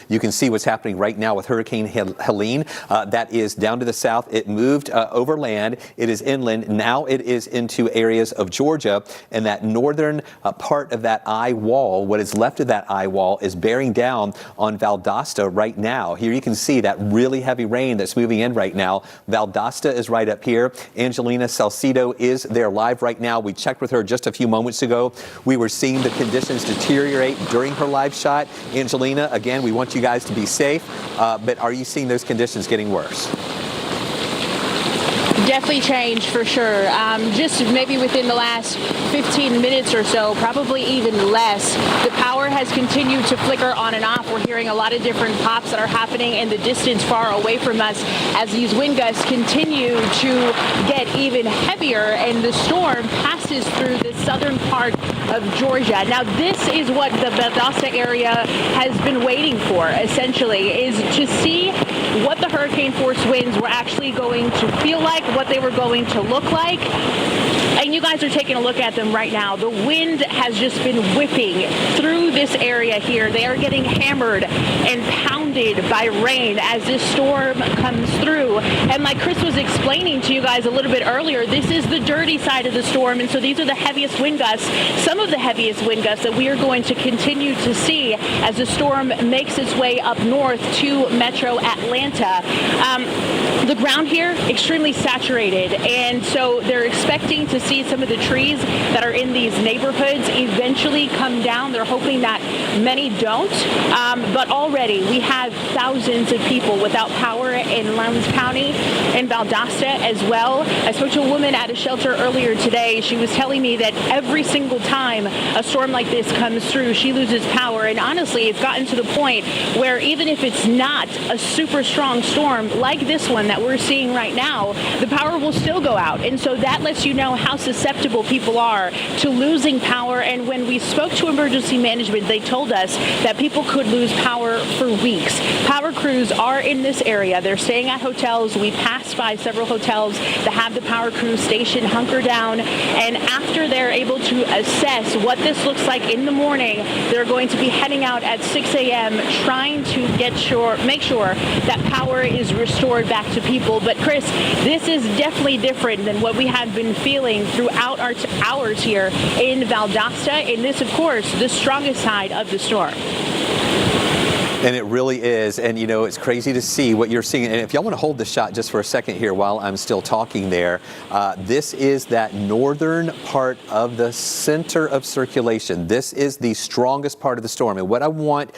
You can see what's happening right now with Hurricane Helene. That is down to the south. It moved overland. It is inland. Now it is into areas of Georgia, and that northern part of that eye wall, what is left of that eye wall, is bearing down on Valdosta right now. Here you can see that really heavy rain that's moving in right now. Valdosta is right up here. Angelina Salcido is there live right now. We checked with her just a few moments ago. We were seeing the conditions deteriorate during her live shot. Angelina, again, we want you guys to be safe, but are you seeing those conditions getting worse? Definitely changed for sure. Just maybe within the last 15 minutes or so, probably even less. The power has continued to flicker on and off. We're hearing a lot of different pops that are happening in the distance far away from us as these wind gusts continue to get even heavier and the storm passes through the southern part of Georgia. Now, this is what the Valdosta area has been waiting for, essentially, is to see what the hurricane force winds were actually going to feel like, what they were going to look like. And you guys are taking a look at them right now. The wind has just been whipping through this area here. They are getting hammered and pounded by rain as this storm comes through. And like Chris was explaining to you guys a little bit earlier, this is the dirty side of the storm. And so these are the heaviest wind gusts, some of the heaviest wind gusts that we are going to continue to see as the storm makes its way up north to Metro Atlanta. The ground here, extremely saturated. And so they're expecting to see some of the trees that are in these neighborhoods eventually come down. They're hoping that many don't. But already we have thousands of people without power in Lowndes County and Valdosta as well. I spoke to a woman at a shelter earlier today. She was telling me that every single time a storm like this comes through, she loses power. And honestly, it's gotten to the point where even if it's not a super strong storm like this one that we're seeing right now, the power will still go out. And so that lets you know how susceptible people are to losing power. And when we spoke to emergency management, they told us that people could lose power for weeks. Power crews are in this area. They're staying at hotels. We passed by several hotels that have the power crew station hunker down. And after they're able to assess what this looks like in the morning, they're going to be heading out at 6 a.m. trying to make sure that power is restored back to people. But Chris, this is definitely different than what we have been feeling throughout our hours here in Valdosta. And this, of course, the strongest side of the storm. And it really is. And, you know, it's crazy to see what you're seeing. And if y'all want to hold the shot just for a second here while I'm still talking there, this is that northern part of the center of circulation. This is the strongest part of the storm. And what I want,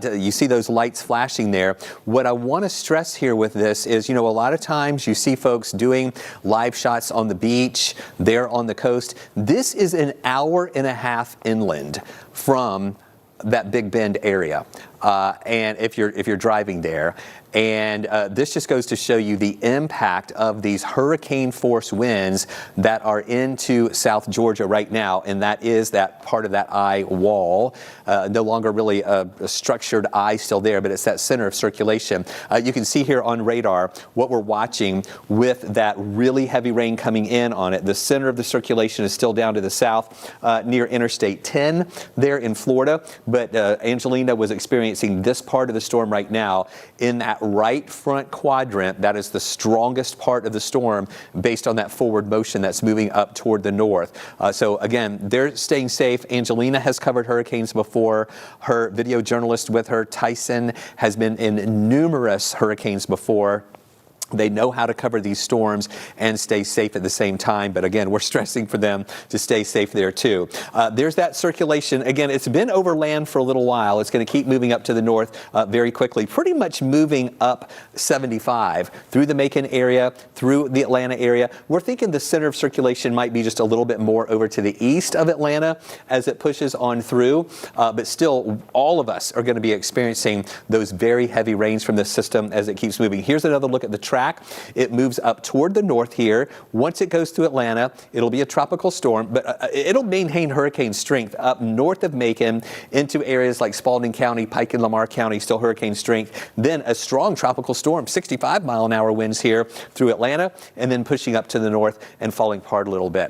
you see those lights flashing there. What I want to stress here with this is, you know, a lot of times you see folks doing live shots on the beach, there on the coast. This is an hour and a half inland from that Big Bend area. And if you're driving there, and this just goes to show you the impact of these hurricane force winds that are into South Georgia right now, and that is that part of that eye wall. No longer really a structured eye still there, but it's that center of circulation. You can see here on radar what we're watching with that really heavy rain coming in on it. The center of the circulation is still down to the south near Interstate 10 there in Florida, but Angelina was experiencing this part of the storm right now in that right front quadrant. That is the strongest part of the storm based on that forward motion that's moving up toward the north. So again, they're staying safe. Angelina has covered hurricanes before. Her video journalist with her, Tyson, has been in numerous hurricanes before. They know how to cover these storms and stay safe at the same time. But again, we're stressing for them to stay safe there too. There's that circulation. Again, it's been over land for a little while. It's going to keep moving up to the north very quickly, pretty much moving up 75 through the Macon area, through the Atlanta area. We're thinking the center of circulation might be just a little bit more over to the east of Atlanta as it pushes on through. But still, all of us are going to be experiencing those very heavy rains from this system as it keeps moving. Here's another look at the track. It moves up toward the north here. Once it goes to Atlanta, it'll be a tropical storm, but it'll maintain hurricane strength up north of Macon into areas like Spalding County, Pike and Lamar County, still hurricane strength. Then a strong tropical storm, 65-mile-an-hour winds here through Atlanta, and then pushing up to the north and falling apart a little bit.